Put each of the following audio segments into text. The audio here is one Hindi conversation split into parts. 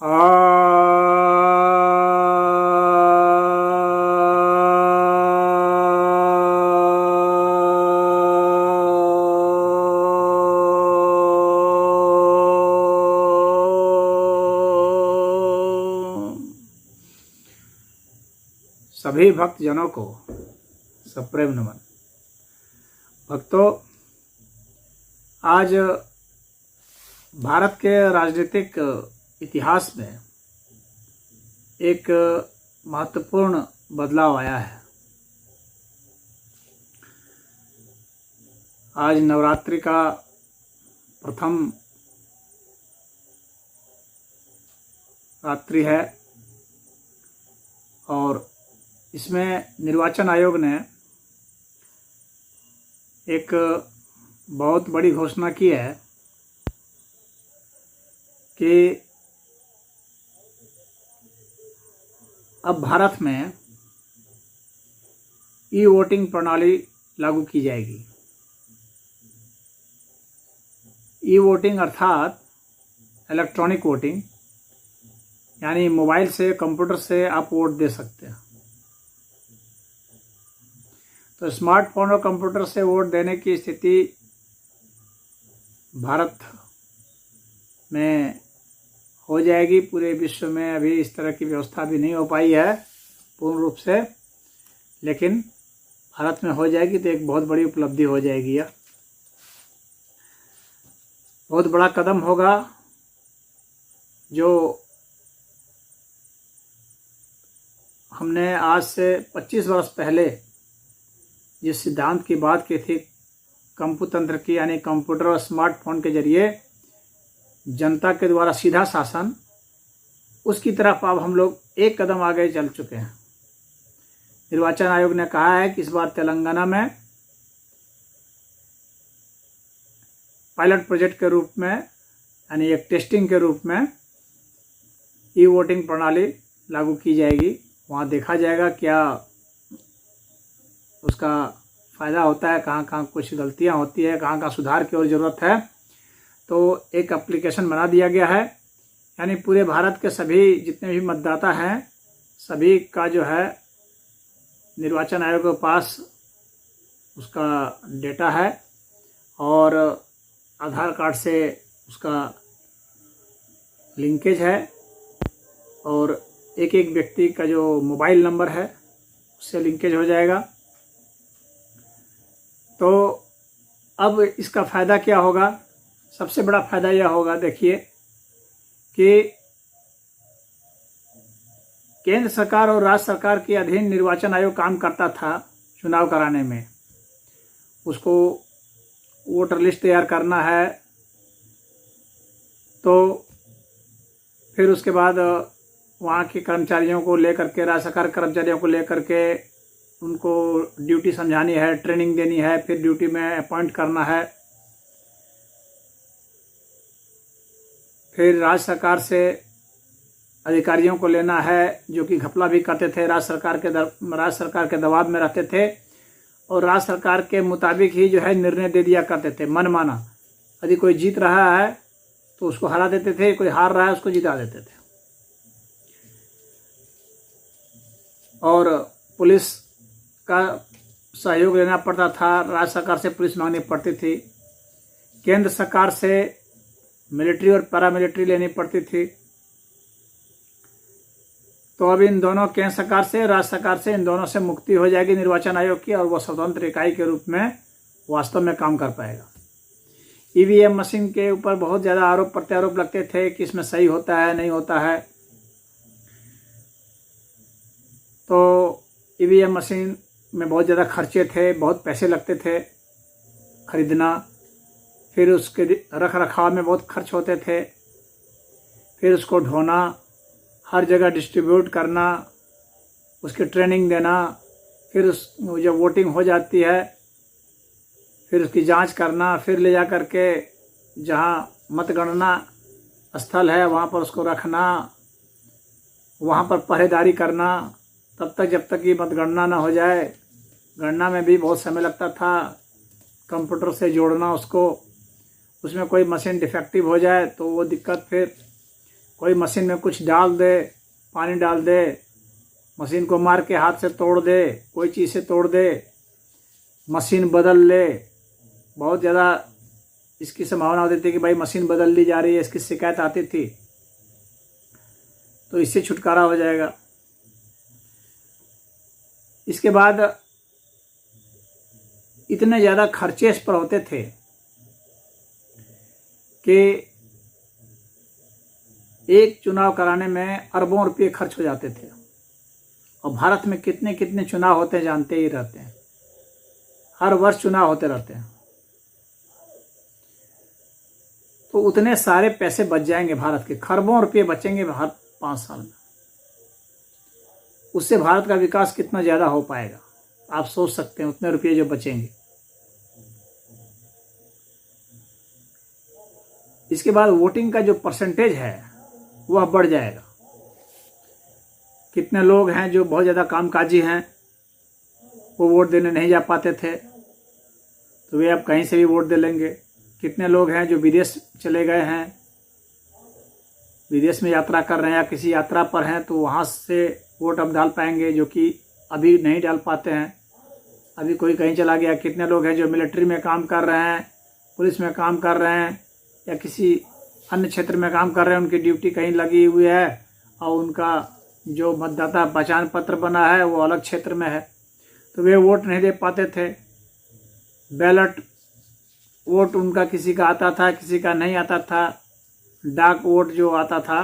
आ सभी भक्तजनों को सप्रेम नमन। भक्तों, आज भारत के राजनीतिक इतिहास में एक महत्वपूर्ण बदलाव आया है। आज नवरात्रि का प्रथम रात्रि है और इसमें निर्वाचन आयोग ने एक बहुत बड़ी घोषणा की है कि अब भारत में ई वोटिंग प्रणाली लागू की जाएगी। ई वोटिंग अर्थात इलेक्ट्रॉनिक वोटिंग, यानी मोबाइल से, कंप्यूटर से आप वोट दे सकते हैं। तो स्मार्टफोन और कंप्यूटर से वोट देने की स्थिति भारत में हो जाएगी। पूरे विश्व में अभी इस तरह की व्यवस्था भी नहीं हो पाई है पूर्ण रूप से, लेकिन भारत में हो जाएगी तो एक बहुत बड़ी उपलब्धि हो जाएगी। यह बहुत बड़ा कदम होगा जो हमने आज से 25 वर्ष पहले जिस सिद्धांत की बात की थी, कंप्यूतंत्र की, यानी कंप्यूटर और स्मार्टफोन के जरिए जनता के द्वारा सीधा शासन, उसकी तरफ अब हम लोग एक कदम आगे चल चुके हैं। निर्वाचन आयोग ने कहा है कि इस बार तेलंगाना में पायलट प्रोजेक्ट के रूप में, यानी एक टेस्टिंग के रूप में ई वोटिंग प्रणाली लागू की जाएगी। वहाँ देखा जाएगा क्या उसका फ़ायदा होता है, कहाँ कहाँ कुछ गलतियाँ होती है, कहाँ कहाँ सुधार की और ज़रूरत है। तो एक एप्लीकेशन बना दिया गया है, यानी पूरे भारत के सभी जितने भी मतदाता हैं, सभी का जो है निर्वाचन आयोग के पास उसका डेटा है और आधार कार्ड से उसका लिंकेज है और एक एक व्यक्ति का जो मोबाइल नंबर है उससे लिंकेज हो जाएगा। तो अब इसका फ़ायदा क्या होगा? सबसे बड़ा फ़ायदा यह होगा, देखिए, कि केंद्र सरकार और राज्य सरकार के अधीन निर्वाचन आयोग काम करता था चुनाव कराने में। उसको वोटर लिस्ट तैयार करना है, तो फिर उसके बाद वहाँ के कर्मचारियों को लेकर के, राज्य सरकार कर्मचारियों को लेकर के उनको ड्यूटी समझानी है, ट्रेनिंग देनी है, फिर ड्यूटी में अपॉइंट करना है। फिर राज्य सरकार से अधिकारियों को लेना है जो कि घपला भी करते थे, राज्य सरकार के दबाव में रहते थे और राज्य सरकार के मुताबिक ही जो है निर्णय दे दिया करते थे, मनमाना। यदि कोई जीत रहा है तो उसको हरा देते थे, कोई हार रहा है उसको जिता देते थे। और पुलिस का सहयोग लेना पड़ता था, राज्य सरकार से पुलिस मांगनी पड़ती थी, केंद्र सरकार से मिलिट्री और पैरामिलिट्री लेनी पड़ती थी। तो अब इन दोनों, केंद्र सरकार से, राज्य सरकार से, इन दोनों से मुक्ति हो जाएगी निर्वाचन आयोग की और वो स्वतंत्र इकाई के रूप में वास्तव में काम कर पाएगा। ईवीएम मशीन के ऊपर बहुत ज़्यादा आरोप प्रत्यारोप लगते थे कि इसमें सही होता है, नहीं होता है। तो ईवीएम मशीन में बहुत ज़्यादा खर्चे थे, बहुत पैसे लगते थे खरीदना, फिर उसके रख रखाव में बहुत खर्च होते थे, फिर उसको ढोना, हर जगह डिस्ट्रीब्यूट करना, उसकी ट्रेनिंग देना, फिर उस जब वोटिंग हो जाती है फिर उसकी जांच करना, फिर ले जा कर के जहाँ मतगणना स्थल है वहाँ पर उसको रखना, वहाँ पर पहरेदारी करना, तब तक जब तक कि मतगणना ना हो जाए। गणना में भी बहुत समय लगता था, कंप्यूटर से जोड़ना उसको, उसमें कोई मशीन डिफेक्टिव हो जाए तो वो दिक्कत फिर कोई मशीन में कुछ डाल दे, पानी डाल दे, मशीन को मार के हाथ से तोड़ दे, कोई चीज़ से तोड़ दे, मशीन बदल ले। बहुत ज़्यादा इसकी संभावना होती थी कि भाई मशीन बदल ली जा रही है, इसकी शिकायत आती थी। तो इससे छुटकारा हो जाएगा। इसके बाद इतने ज़्यादा खर्चे इस पर होते थे कि एक चुनाव कराने में अरबों रुपये खर्च हो जाते थे। और भारत में कितने कितने चुनाव होते हैं जानते ही रहते हैं, हर वर्ष चुनाव होते रहते हैं। तो उतने सारे पैसे बच जाएंगे, भारत के खरबों रुपये बचेंगे हर 5 साल में। उससे भारत का विकास कितना ज़्यादा हो पाएगा आप सोच सकते हैं, उतने रुपये जो बचेंगे। इसके बाद वोटिंग का जो परसेंटेज है वह बढ़ जाएगा। कितने लोग हैं जो बहुत ज़्यादा कामकाजी हैं, वो वोट देने नहीं जा पाते थे, तो वे अब कहीं से भी वोट दे लेंगे। कितने लोग हैं जो विदेश चले गए हैं, विदेश में यात्रा कर रहे हैं या किसी यात्रा पर हैं, तो वहाँ से वोट अब डाल पाएंगे, जो कि अभी नहीं डाल पाते हैं। अभी कोई कहीं चला गया। कितने लोग हैं जो मिलिट्री में काम कर रहे हैं, पुलिस में काम कर रहे हैं या किसी अन्य क्षेत्र में काम कर रहे हैं, उनकी ड्यूटी कहीं लगी हुई है और उनका जो मतदाता पहचान पत्र बना है वो अलग क्षेत्र में है, तो वे वोट नहीं दे पाते थे। बैलेट वोट उनका किसी का आता था, किसी का नहीं आता था। डाक वोट जो आता था,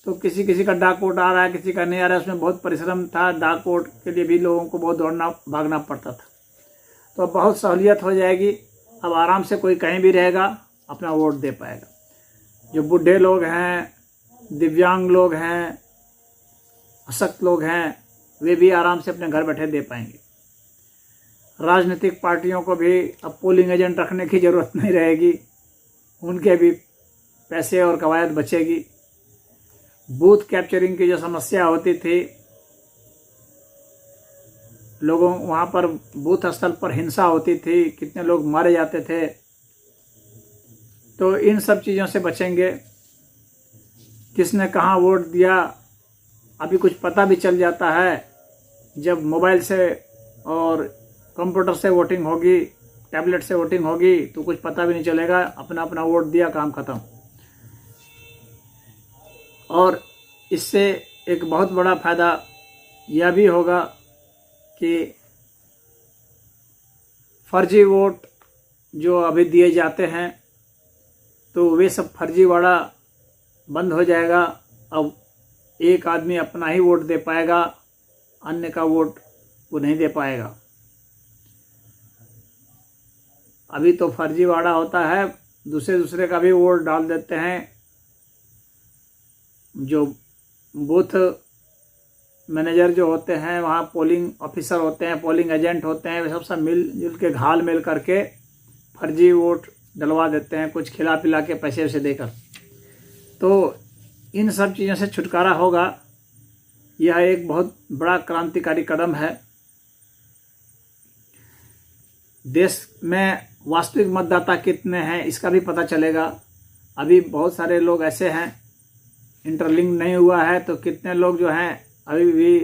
तो किसी किसी का डाक वोट आ रहा है, किसी का नहीं आ रहा है। उसमें बहुत परिश्रम था, डाक वोट के लिए भी लोगों को बहुत दौड़ना भागना पड़ता था। तो अब बहुत सहूलियत हो जाएगी, अब आराम से कोई कहीं भी रहेगा, अपना वोट दे पाएगा। जो बूढ़े लोग हैं, दिव्यांग लोग हैं, अशक्त लोग हैं, वे भी आराम से अपने घर बैठे दे पाएंगे। राजनीतिक पार्टियों को भी अब पोलिंग एजेंट रखने की ज़रूरत नहीं रहेगी, उनके भी पैसे और कवायद बचेगी। बूथ कैप्चरिंग की जो समस्या होती थी, लोगों वहाँ पर बूथ स्थल पर हिंसा होती थी, कितने लोग मारे जाते थे, तो इन सब चीज़ों से बचेंगे। किसने कहाँ वोट दिया अभी कुछ पता भी चल जाता है। जब मोबाइल से और कंप्यूटर से वोटिंग होगी, टैबलेट से वोटिंग होगी, तो कुछ पता भी नहीं चलेगा, अपना अपना वोट दिया, काम खत्म। और इससे एक बहुत बड़ा फायदा यह भी होगा कि फर्जी वोट जो अभी दिए जाते हैं, तो वे सब फर्जीवाड़ा बंद हो जाएगा। अब एक आदमी अपना ही वोट दे पाएगा, अन्य का वोट वो नहीं दे पाएगा। अभी तो फर्जीवाड़ा होता है, दूसरे का भी वोट डाल देते हैं। जो बूथ मैनेजर जो होते हैं, वहाँ पोलिंग ऑफिसर होते हैं, पोलिंग एजेंट होते हैं, वे सब मिलजुल के घाल मिल करके फर्जी वोट डलवा देते हैं, कुछ खिला पिला के पैसे वैसे देकर। तो इन सब चीज़ों से छुटकारा होगा। यह एक बहुत बड़ा क्रांतिकारी कदम है। देश में वास्तविक मतदाता कितने हैं इसका भी पता चलेगा। अभी बहुत सारे लोग ऐसे हैं, इंटरलिंक नहीं हुआ है, तो कितने लोग जो हैं अभी भी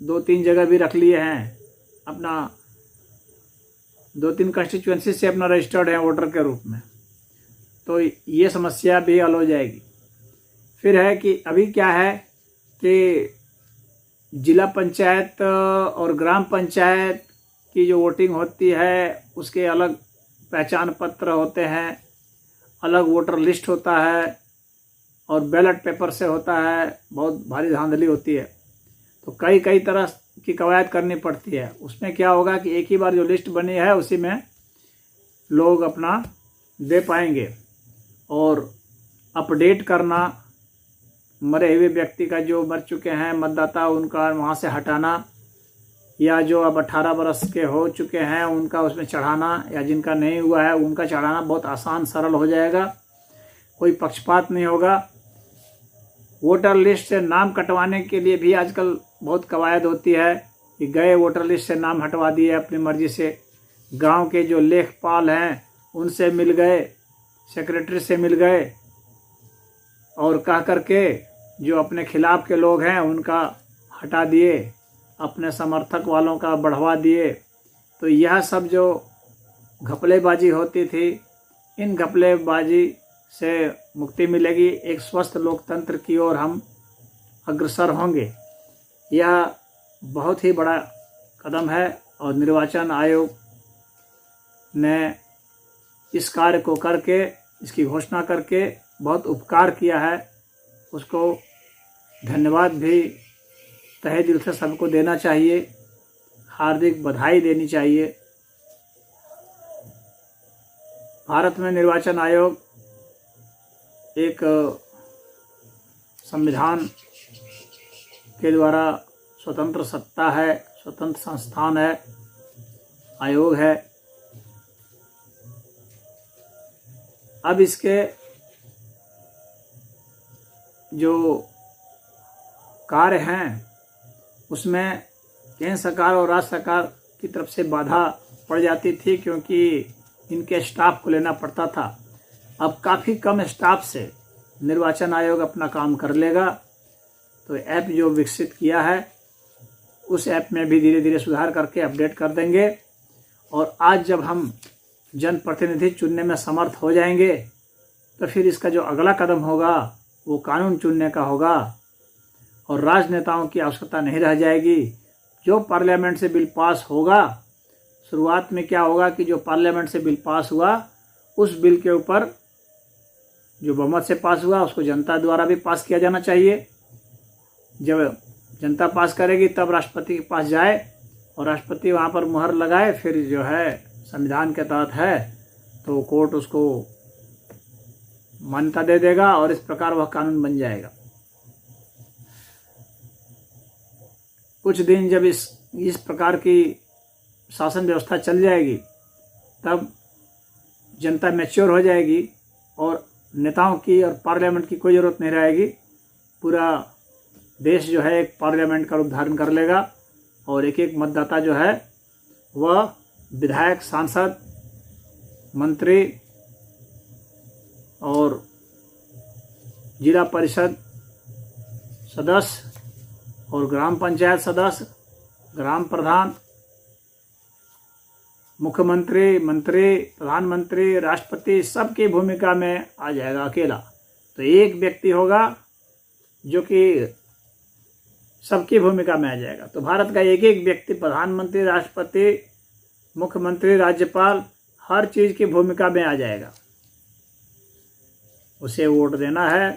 2-3 जगह भी रख लिए हैं, अपना 2-3 कंस्टिट्यूएंसी से अपना रजिस्टर्ड है वोटर के रूप में। तो ये समस्या भी हल हो जाएगी। फिर है कि अभी क्या है कि जिला पंचायत और ग्राम पंचायत की जो वोटिंग होती है, उसके अलग पहचान पत्र होते हैं, अलग वोटर लिस्ट होता है और बैलेट पेपर से होता है। बहुत भारी धांधली होती है, तो कई तरह की कवायद करनी पड़ती है। उसमें क्या होगा कि एक ही बार जो लिस्ट बनी है उसी में लोग अपना दे पाएंगे। और अपडेट करना, मरे हुए व्यक्ति का जो मर चुके हैं मतदाता, उनका वहाँ से हटाना, या जो अब 18 वर्ष के हो चुके हैं उनका उसमें चढ़ाना, या जिनका नहीं हुआ है उनका चढ़ाना बहुत आसान सरल हो जाएगा। कोई पक्षपात नहीं होगा। वोटर लिस्ट से नाम कटवाने के लिए भी आजकल बहुत कवायद होती है कि गए वोटर लिस्ट से नाम हटवा दिए अपनी मर्जी से। गांव के जो लेखपाल हैं उनसे मिल गए, सेक्रेटरी से मिल गए और कह करके जो अपने खिलाफ के लोग हैं उनका हटा दिए, अपने समर्थक वालों का बढ़वा दिए। तो यह सब जो घपलेबाजी होती थी, इन घपलेबाजी से मुक्ति मिलेगी, एक स्वस्थ लोकतंत्र की ओर हम अग्रसर होंगे। यह बहुत ही बड़ा कदम है और निर्वाचन आयोग ने इस कार्य को करके, इसकी घोषणा करके बहुत उपकार किया है। उसको धन्यवाद भी तहे दिल से सबको देना चाहिए, हार्दिक बधाई देनी चाहिए। भारत में निर्वाचन आयोग एक संविधान के द्वारा स्वतंत्र सत्ता है, स्वतंत्र संस्थान है, आयोग है। अब इसके जो कार्य हैं उसमें केंद्र सरकार और राज्य सरकार की तरफ से बाधा पड़ जाती थी, क्योंकि इनके स्टाफ को लेना पड़ता था। अब काफ़ी कम स्टाफ से निर्वाचन आयोग अपना काम कर लेगा। तो ऐप जो विकसित किया है उस ऐप में भी धीरे धीरे सुधार करके अपडेट कर देंगे। और आज जब हम जनप्रतिनिधि चुनने में समर्थ हो जाएंगे तो फिर इसका जो अगला कदम होगा वो कानून चुनने का होगा और राजनेताओं की आवश्यकता नहीं रह जाएगी। जो पार्लियामेंट से बिल पास होगा, शुरुआत में क्या होगा कि जो पार्लियामेंट से बिल पास हुआ उस बिल के ऊपर जो बहुमत से पास हुआ उसको जनता द्वारा भी पास किया जाना चाहिए। जब जनता पास करेगी तब राष्ट्रपति के पास जाए और राष्ट्रपति वहाँ पर मुहर लगाए, फिर जो है संविधान के तहत है तो कोर्ट उसको मान्यता दे देगा और इस प्रकार वह कानून बन जाएगा। कुछ दिन जब इस प्रकार की शासन व्यवस्था चल जाएगी तब जनता मैच्योर हो जाएगी और नेताओं की और पार्लियामेंट की कोई ज़रूरत नहीं रहेगी। पूरा देश जो है एक पार्लियामेंट का रूप धारण कर लेगा और एक एक मतदाता जो है वह विधायक, सांसद, मंत्री और जिला परिषद सदस्य और ग्राम पंचायत सदस्य, ग्राम प्रधान, मुख्यमंत्री, मंत्री, प्रधानमंत्री, राष्ट्रपति सबकी भूमिका में आ जाएगा अकेला। तो एक व्यक्ति होगा जो कि सबकी भूमिका में आ जाएगा। तो भारत का एक एक व्यक्ति प्रधानमंत्री, राष्ट्रपति, मुख्यमंत्री, राज्यपाल हर चीज़ की भूमिका में आ जाएगा। उसे वोट देना है,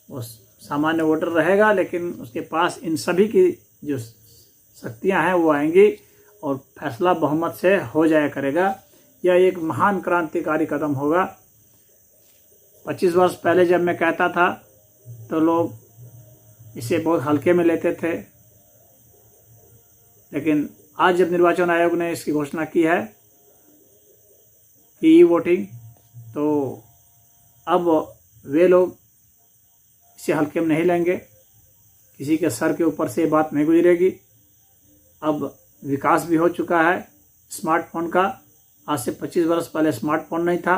वो सामान्य वोटर रहेगा, लेकिन उसके पास इन सभी की जो शक्तियां हैं वो आएंगी और फैसला बहुमत से हो जाया करेगा। यह एक महान क्रांतिकारी कदम होगा। 25 वर्ष पहले जब मैं कहता था तो लोग इसे बहुत हल्के में लेते थे, लेकिन आज जब निर्वाचन आयोग ने इसकी घोषणा की है कि ई वोटिंग, तो अब वे लोग इसे हल्के में नहीं लेंगे। किसी के सर के ऊपर से ये बात नहीं गुजरेगी। अब विकास भी हो चुका है स्मार्टफोन का। आज से 25 वर्ष पहले स्मार्टफोन नहीं था,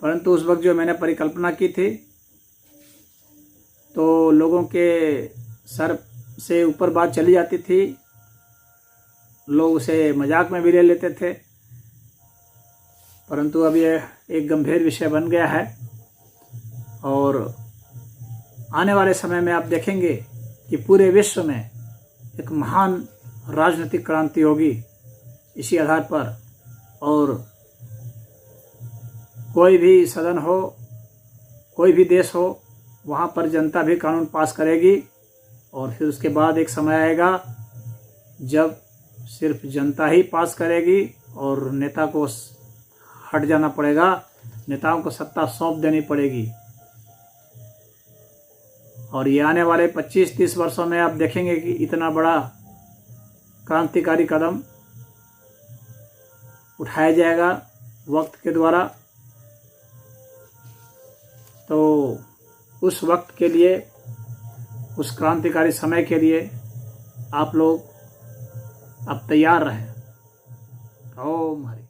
परंतु उस वक्त जो मैंने परिकल्पना की थी तो लोगों के सर से ऊपर बात चली जाती थी, लोग उसे मजाक में भी ले लेते थे, परंतु अब यह एक गंभीर विषय बन गया है। और आने वाले समय में आप देखेंगे कि पूरे विश्व में एक महान राजनीतिक क्रांति होगी इसी आधार पर। और कोई भी सदन हो, कोई भी देश हो, वहाँ पर जनता भी कानून पास करेगी और फिर उसके बाद एक समय आएगा जब सिर्फ जनता ही पास करेगी और नेता को हट जाना पड़ेगा, नेताओं को सत्ता सौंप देनी पड़ेगी। और ये आने वाले 25-30 वर्षों में आप देखेंगे कि इतना बड़ा क्रांतिकारी कदम उठाया जाएगा वक्त के द्वारा। तो उस वक्त के लिए, उस क्रांतिकारी समय के लिए आप लोग अब तैयार रहें। ओम हरि।